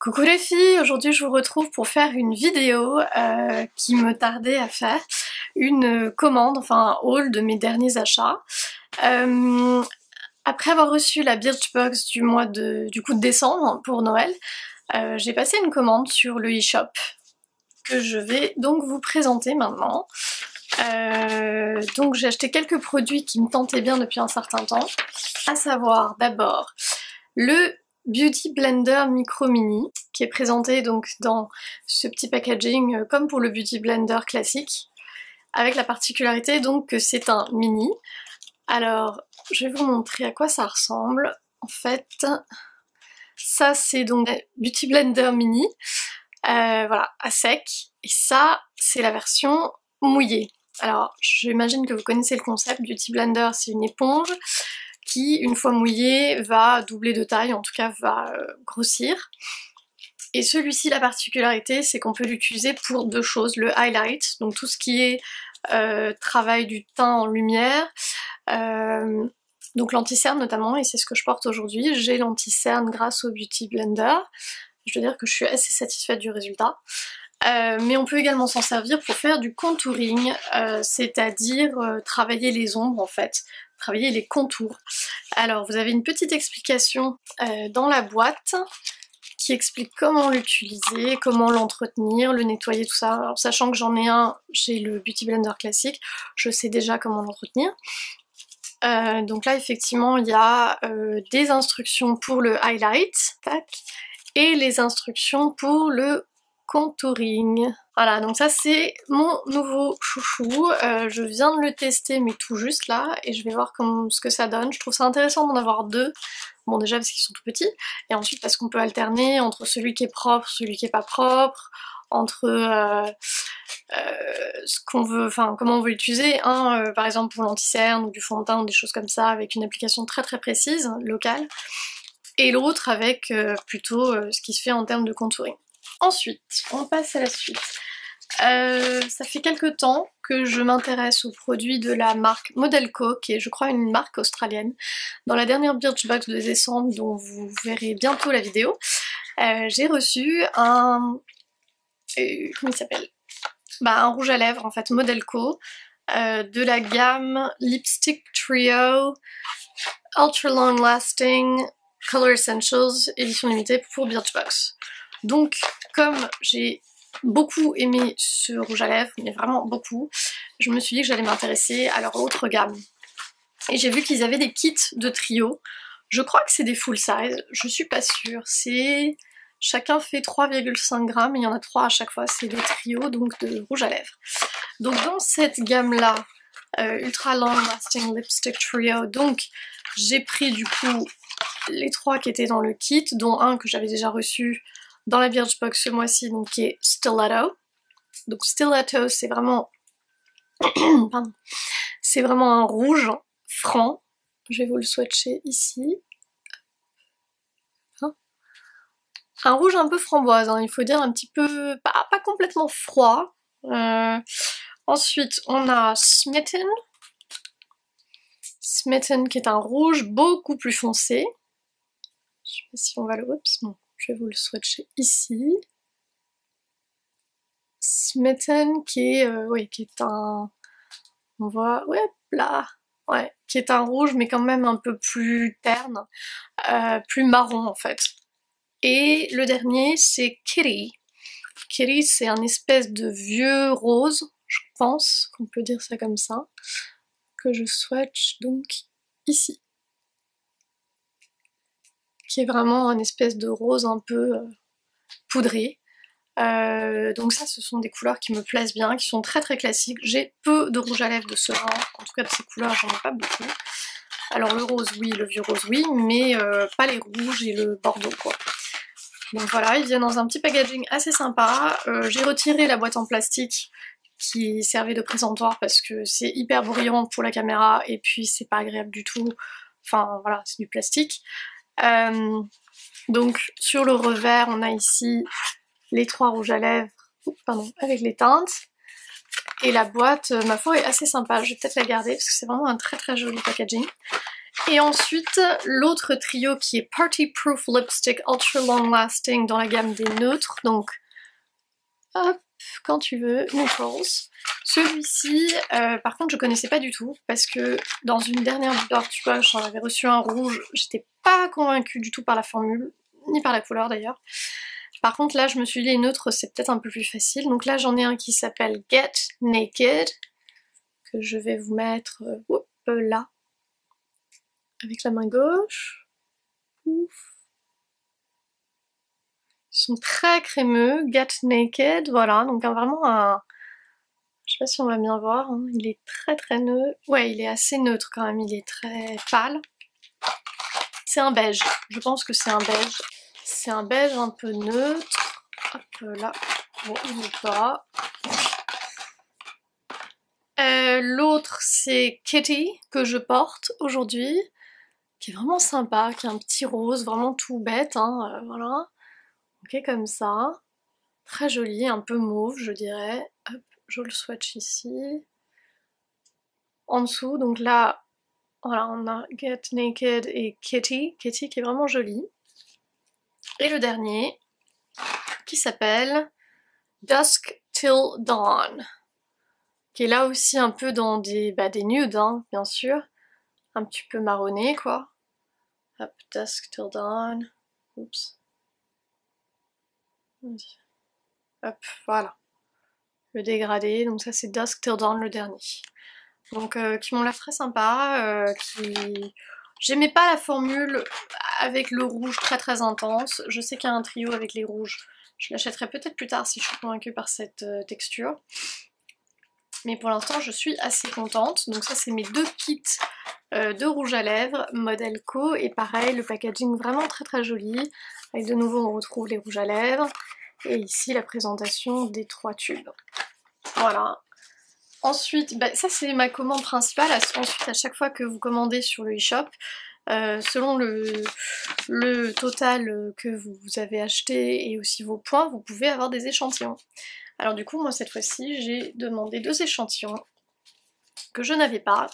Coucou les filles, aujourd'hui je vous retrouve pour faire une vidéo qui me tardait à faire, une commande, enfin un haul de mes derniers achats. Après avoir reçu la Birchbox du mois de décembre pour Noël, j'ai passé une commande sur le e-shop que je vais donc vous présenter maintenant. Donc j'ai acheté quelques produits qui me tentaient bien depuis un certain temps, à savoir d'abord le Beauty Blender Micro Mini, qui est présenté donc dans ce petit packaging comme pour le Beauty Blender classique, avec la particularité donc que c'est un mini. Alors je vais vous montrer à quoi ça ressemble. En fait, ça c'est donc Beauty Blender Mini, voilà, à sec, et ça c'est la version mouillée. Alors j'imagine que vous connaissez le concept. Beauty Blender, c'est une éponge qui, une fois mouillé, va doubler de taille, en tout cas va grossir. Et celui-ci, la particularité, c'est qu'on peut l'utiliser pour deux choses. Le highlight, donc tout ce qui est travail du teint en lumière, donc l'anti-cerne notamment, et c'est ce que je porte aujourd'hui. J'ai l'anti-cerne grâce au Beauty Blender. Je dois dire que je suis assez satisfaite du résultat. Mais on peut également s'en servir pour faire du contouring, c'est-à-dire travailler les ombres en fait, travailler les contours. Alors vous avez une petite explication dans la boîte qui explique comment l'utiliser, comment l'entretenir, le nettoyer, tout ça. Alors sachant que j'en ai un, j'ai le Beauty Blender classique, je sais déjà comment l'entretenir. Donc là effectivement il y a des instructions pour le highlight, tac, et les instructions pour le contouring. Voilà, donc ça c'est mon nouveau chouchou. Je viens de le tester mais tout juste là, et je vais voir ce que ça donne. Je trouve ça intéressant d'en avoir deux. Bon, déjà parce qu'ils sont tout petits, et ensuite parce qu'on peut alterner entre celui qui est propre, celui qui est pas propre, entre ce qu'on veut, enfin comment on veut l'utiliser. Un par exemple pour l'anti-cerne ou du fond de teint ou des choses comme ça avec une application très très précise, locale, et l'autre avec plutôt ce qui se fait en termes de contouring. Ensuite, on passe à la suite. Ça fait quelques temps que je m'intéresse aux produits de la marque Modelco, qui est je crois une marque australienne. Dans la dernière Birchbox de décembre, dont vous verrez bientôt la vidéo, j'ai reçu un... comment il s'appelle ? Un rouge à lèvres en fait Modelco, de la gamme Lipstick Trio Ultra Long Lasting Color Essentials, édition limitée pour Birchbox. Donc comme j'ai beaucoup aimé ce rouge à lèvres, mais vraiment beaucoup, je me suis dit que j'allais m'intéresser à leur autre gamme. Et j'ai vu qu'ils avaient des kits de trio. Je crois que c'est des full size, je suis pas sûre. C'est... Chacun fait 3,5 grammes et il y en a 3 à chaque fois. C'est des trios donc de rouge à lèvres. Donc dans cette gamme-là, Ultra Long Lasting Lipstick Trio, donc j'ai pris du coup les 3 qui étaient dans le kit, dont un que j'avais déjà reçu dans la Birchbox ce mois-ci, donc qui est Stiletto. Donc Stiletto, c'est vraiment... Pardon. C'est vraiment un rouge franc. Je vais vous le swatcher ici. Hein, un rouge un peu framboise, hein, il faut dire un petit peu... pas complètement froid. Ensuite, on a Smitten. Smitten qui est un rouge beaucoup plus foncé. Je sais pas si on va le... Oups, non. Je vais vous le swatcher ici. Smitten qui est, oui, qui est un... On voit, ouais, là, ouais, qui est un rouge mais quand même un peu plus terne, plus marron en fait. Et le dernier c'est Kitty. Kitty c'est un espèce de vieux rose, je pense qu'on peut dire ça comme ça, que je swatch donc ici. Qui est vraiment un espèce de rose un peu poudré. Donc ça, ce sont des couleurs qui me plaisent bien, qui sont très très classiques. J'ai peu de rouge à lèvres de ce genre, en tout cas de ces couleurs, j'en ai pas beaucoup. Alors le rose, oui, le vieux rose, oui, mais pas les rouges et le bordeaux, quoi. Donc voilà, ils viennent dans un petit packaging assez sympa. J'ai retiré la boîte en plastique qui servait de présentoir parce que c'est hyper bruyant pour la caméra et puis c'est pas agréable du tout. Enfin voilà, c'est du plastique. Donc sur le revers, on a ici les 3 rouges à lèvres, pardon, avec les teintes. Et la boîte, ma foi, est assez sympa. Je vais peut-être la garder parce que c'est vraiment un très très joli packaging. Et ensuite, l'autre trio qui est Party Proof Lipstick Ultra Long Lasting dans la gamme des neutres, donc hop, quand tu veux, Neutrals. Celui-ci, par contre, je connaissais pas du tout parce que dans une dernière Birch Box, j'en avais reçu un rouge, j'étais pas convaincue du tout par la formule, ni par la couleur d'ailleurs. Par contre, là, je me suis dit les neutres, c'est peut-être un peu plus facile. Donc là, j'en ai un qui s'appelle Get Naked, que je vais vous mettre là, avec la main gauche. Ouf. Ils sont très crémeux, Get Naked, voilà, donc vraiment un... Je sais pas si on va bien voir, hein. Il est très neutre. Ouais, il est assez neutre quand même, il est très pâle. C'est un beige, je pense que c'est un beige. C'est un beige un peu neutre. Hop là, bon, il n'est pas. L'autre c'est Kitty que je porte aujourd'hui, qui est vraiment sympa, qui est un petit rose, vraiment tout bête, hein, voilà. Ok, comme ça. Très joli, un peu mauve je dirais. Hop, je le swatch ici. En dessous, donc là, voilà, on a Get Naked et Kitty. Kitty qui est vraiment jolie. Et le dernier, qui s'appelle Dusk Till Dawn. Qui est là aussi un peu dans des nudes, hein, bien sûr. Un petit peu marronné, quoi. Hop, Dusk Till Dawn. Oups. Hop, voilà. Le dégradé, donc ça c'est Dusk Till Dawn, le dernier. Donc qui m'ont l'air très sympa, qui... J'aimais pas la formule avec le rouge très intense. Je sais qu'il y a un trio avec les rouges. Je l'achèterai peut-être plus tard si je suis convaincue par cette texture. Mais pour l'instant je suis assez contente. Donc ça c'est mes deux kits de rouge à lèvres, modèle Co. Et pareil, le packaging vraiment très joli. Avec de nouveau on retrouve les rouges à lèvres. Et ici la présentation des 3 tubes. Voilà. Ensuite, ça c'est ma commande principale. Ensuite, à chaque fois que vous commandez sur le e-shop, selon le total que vous avez acheté et aussi vos points, vous pouvez avoir des échantillons. Alors du coup, moi cette fois-ci, j'ai demandé 2 échantillons que je n'avais pas.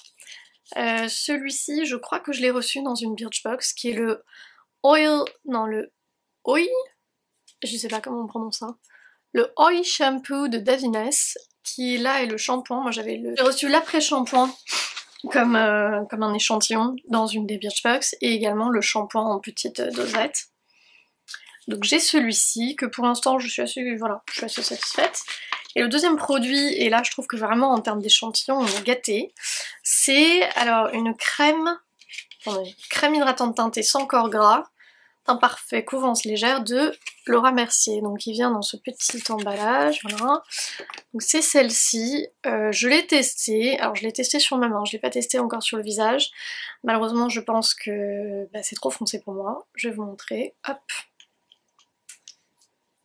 Celui-ci, je crois que je l'ai reçu dans une Birchbox, qui est le Oil... Non, le Oi, je sais pas comment on prononce ça. Le Oi Shampoo de Davines, qui là est le shampoing. Moi j'ai reçu l'après-shampoing comme un échantillon dans une des Birchbox, et également le shampoing en petite dosette. Donc j'ai celui-ci, que pour l'instant je suis assez satisfaite. Et le deuxième produit, et là je trouve que vraiment en termes d'échantillon on est gâté, c'est alors une crème hydratante teintée sans corps gras, teint parfait, couvrance légère de Laura Mercier. Donc il vient dans ce petit emballage, voilà. Donc c'est celle-ci, je l'ai testée, alors je l'ai testée sur ma main, je l'ai pas testée encore sur le visage. Malheureusement je pense que c'est trop foncé pour moi, je vais vous montrer, hop.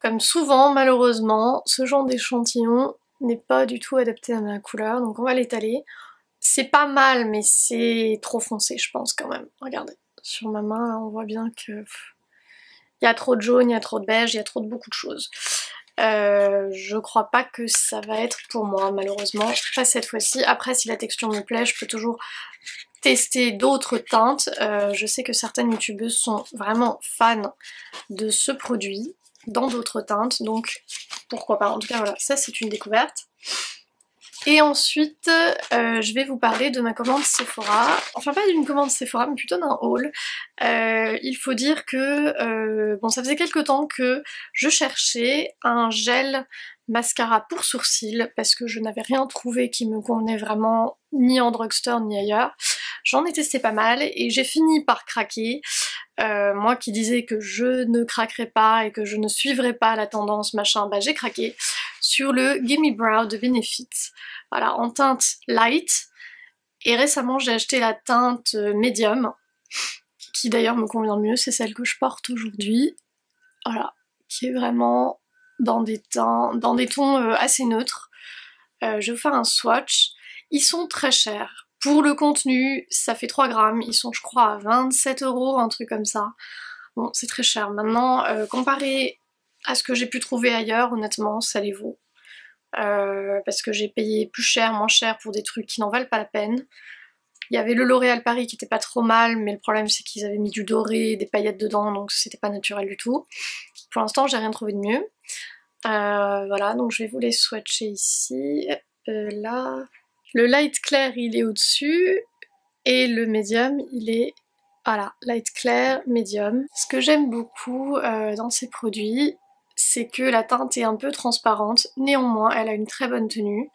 Comme souvent, malheureusement, ce genre d'échantillon n'est pas du tout adapté à ma couleur, donc on va l'étaler. C'est pas mal, mais c'est trop foncé, je pense, quand même. Regardez, sur ma main, là, on voit bien que... Il y a trop de jaune, il y a trop de beige, il y a trop de beaucoup de choses. Je crois pas que ça va être pour moi, malheureusement. Pas cette fois-ci. Après, si la texture me plaît, je peux toujours tester d'autres teintes. Je sais que certaines youtubeuses sont vraiment fans de ce produit dans d'autres teintes, donc pourquoi pas. En tout cas voilà, ça c'est une découverte. Et ensuite je vais vous parler de ma commande Sephora, enfin pas d'une commande Sephora mais plutôt d'un haul. Il faut dire que bon, ça faisait quelques temps que je cherchais un gel mascara pour sourcils parce que je n'avais rien trouvé qui me convenait vraiment, ni en drugstore ni ailleurs. J'en ai testé pas mal et j'ai fini par craquer. Moi qui disais que je ne craquerais pas et que je ne suivrais pas la tendance machin, j'ai craqué sur le Gimme Brow de Benefit. Voilà, en teinte light. Et récemment j'ai acheté la teinte médium, qui d'ailleurs me convient mieux, c'est celle que je porte aujourd'hui. Voilà, qui est vraiment dans des tons assez neutres. Je vais vous faire un swatch. Ils sont très chers. Pour le contenu, ça fait 3 grammes, ils sont je crois à 27 €, un truc comme ça. Bon, c'est très cher. Maintenant, comparé à ce que j'ai pu trouver ailleurs, honnêtement, ça les vaut. Parce que j'ai payé plus cher, moins cher pour des trucs qui n'en valent pas la peine. Il y avait le L'Oréal Paris qui était pas trop mal, mais le problème c'est qu'ils avaient mis du doré, des paillettes dedans, donc c'était pas naturel du tout. Pour l'instant j'ai rien trouvé de mieux. Voilà, donc je vais vous les swatcher ici. Là, le light clair il est au-dessus, et le médium il est... Voilà, light clair, médium. Ce que j'aime beaucoup dans ces produits, c'est que la teinte est un peu transparente, néanmoins elle a une très bonne tenue.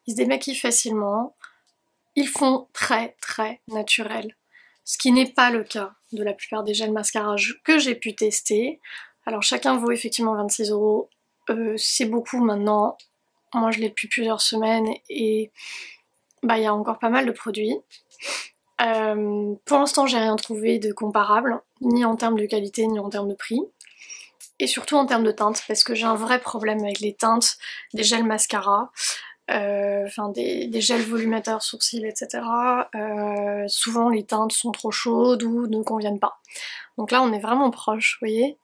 Ils se démaquillent facilement. Ils font très très naturel. Ce qui n'est pas le cas de la plupart des gels mascara que j'ai pu tester. Alors chacun vaut effectivement 26 €. C'est beaucoup maintenant. Moi je l'ai depuis plusieurs semaines et bah il y a encore pas mal de produits. Pour l'instant j'ai rien trouvé de comparable, ni en termes de qualité ni en termes de prix. Et surtout en termes de teinte, parce que j'ai un vrai problème avec les teintes des gels mascara. Enfin des gels volumateurs sourcils, etc. Souvent les teintes sont trop chaudes ou ne conviennent pas. Donc là on est vraiment proche, vous voyez.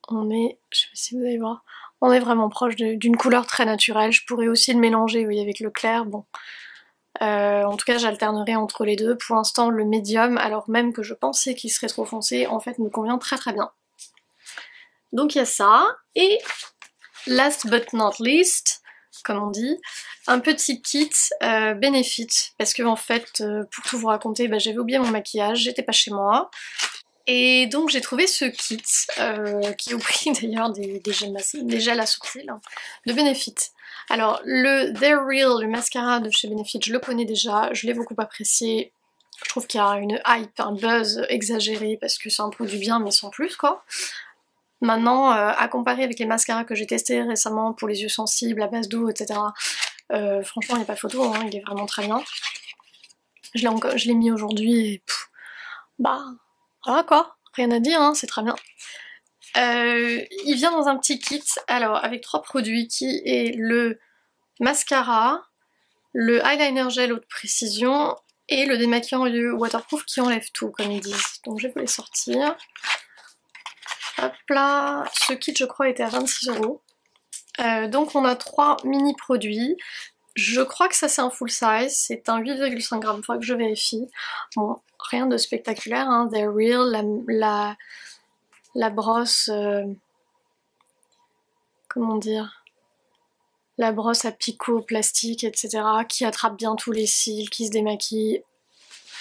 On est, je sais pas si vous allez voir, on est vraiment proche d'une couleur très naturelle. Je pourrais aussi le mélanger, vous voyez, avec le clair, bon. En tout cas j'alternerai entre les deux. Pour l'instant le médium, alors même que je pensais qu'il serait trop foncé, en fait me convient très très bien. Donc il y a ça, et last but not least, comme on dit, un petit kit Benefit, parce que en fait, pour tout vous raconter, bah, j'avais oublié mon maquillage, j'étais pas chez moi, et donc j'ai trouvé ce kit, qui est au prix d'ailleurs des gels à sourcils, hein, de Benefit. Alors le They're Real, le mascara de chez Benefit, je le connais déjà, je l'ai beaucoup apprécié, je trouve qu'il y a une hype, un buzz exagéré, parce que c'est un produit bien mais sans plus quoi. Maintenant, à comparer avec les mascaras que j'ai testés récemment pour les yeux sensibles, à base d'eau, etc. Franchement, il n'y a pas photo, hein, il est vraiment très bien. Je l'ai mis aujourd'hui et bah voilà quoi, rien à dire, hein, c'est très bien. Il vient dans un petit kit, alors avec 3 produits qui est le mascara, le eyeliner gel haute précision et le démaquillant yeux waterproof qui enlève tout, comme ils disent. Donc je vais vous les sortir. Hop là, ce kit je crois était à 26 €. Donc on a 3 mini produits. Je crois que ça c'est un full size, c'est un 8,5 g, faudra que je vérifie. Bon, rien de spectaculaire, hein. They're Real, la brosse... comment dire, la brosse à picot plastique, etc. qui attrape bien tous les cils, qui se démaquille.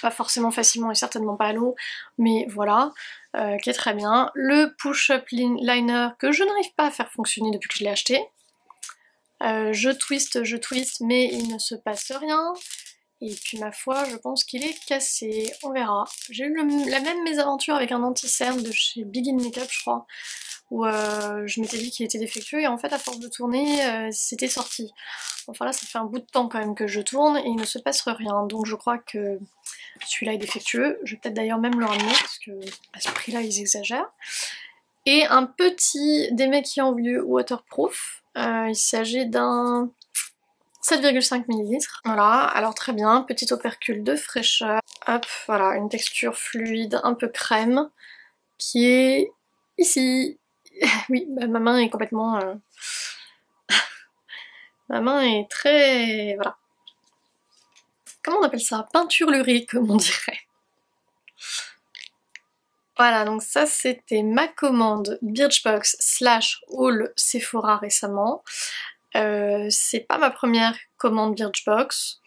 Pas forcément facilement et certainement pas à l'eau, mais voilà, qui est très bien. Le push-up liner que je n'arrive pas à faire fonctionner depuis que je l'ai acheté. Je twist, mais il ne se passe rien. Et puis ma foi, je pense qu'il est cassé, on verra. J'ai eu la même mésaventure avec un anti-cerne de chez Begin Makeup, je crois, où je m'étais dit qu'il était défectueux et en fait à force de tourner, c'était sorti. Enfin là ça fait un bout de temps quand même que je tourne et il ne se passe rien, donc je crois que celui-là est défectueux. Je vais peut-être d'ailleurs même le ramener parce que à ce prix-là ils exagèrent. Et un petit démaquillant vieux waterproof, il s'agit d'un 7,5 ml. Voilà, alors très bien, petit opercule de fraîcheur. Hop, voilà, une texture fluide, un peu crème, qui est ici. Oui, bah, ma main est complètement... ma main est très... voilà. Comment on appelle ça? Peinturlurie, comme on dirait. Voilà, donc ça c'était ma commande Birchbox / haul Sephora récemment. C'est pas ma première commande Birchbox.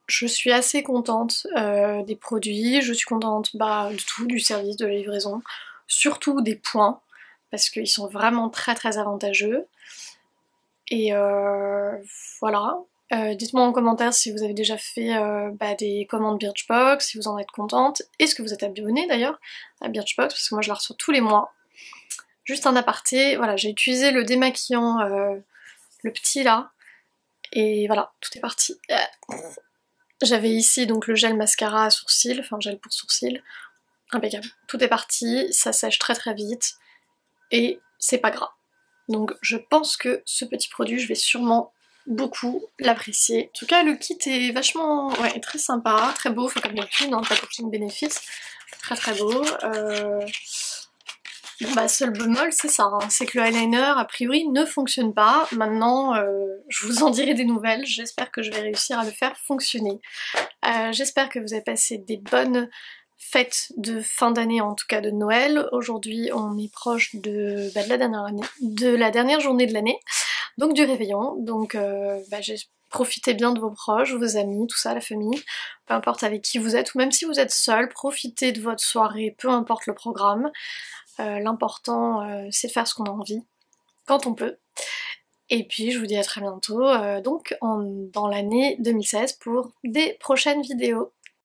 Je suis assez contente des produits, je suis contente de tout, du service, de la livraison, surtout des points, parce qu'ils sont vraiment très très avantageux. Et voilà. Dites-moi en commentaire si vous avez déjà fait des commandes Birchbox, si vous en êtes contente. Est-ce que vous êtes abonné d'ailleurs à Birchbox, parce que moi je la reçois tous les mois. Juste un aparté, voilà, j'ai utilisé le démaquillant, le petit là, et voilà, tout est parti. J'avais ici donc le gel mascara à sourcils, enfin gel pour sourcils, impeccable. Tout est parti, ça sèche très très vite, et c'est pas gras. Donc je pense que ce petit produit, je vais sûrement beaucoup l'apprécier. En tout cas le kit est vachement, ouais, très sympa, très beau, enfin comme d'habitude, hein, packaging Benefit, très très beau. Bon bah seul bémol c'est ça, hein, c'est que le eyeliner a priori ne fonctionne pas. Maintenant je vous en dirai des nouvelles, j'espère que je vais réussir à le faire fonctionner. J'espère que vous avez passé des bonnes fêtes de fin d'année, en tout cas de Noël. Aujourd'hui on est proche de la dernière journée de l'année, donc du réveillon, donc profitez bien de vos proches, vos amis, tout ça, la famille, peu importe avec qui vous êtes, ou même si vous êtes seul, profitez de votre soirée, peu importe le programme. L'important c'est de faire ce qu'on a envie, quand on peut. Et puis je vous dis à très bientôt, dans l'année 2016 pour des prochaines vidéos.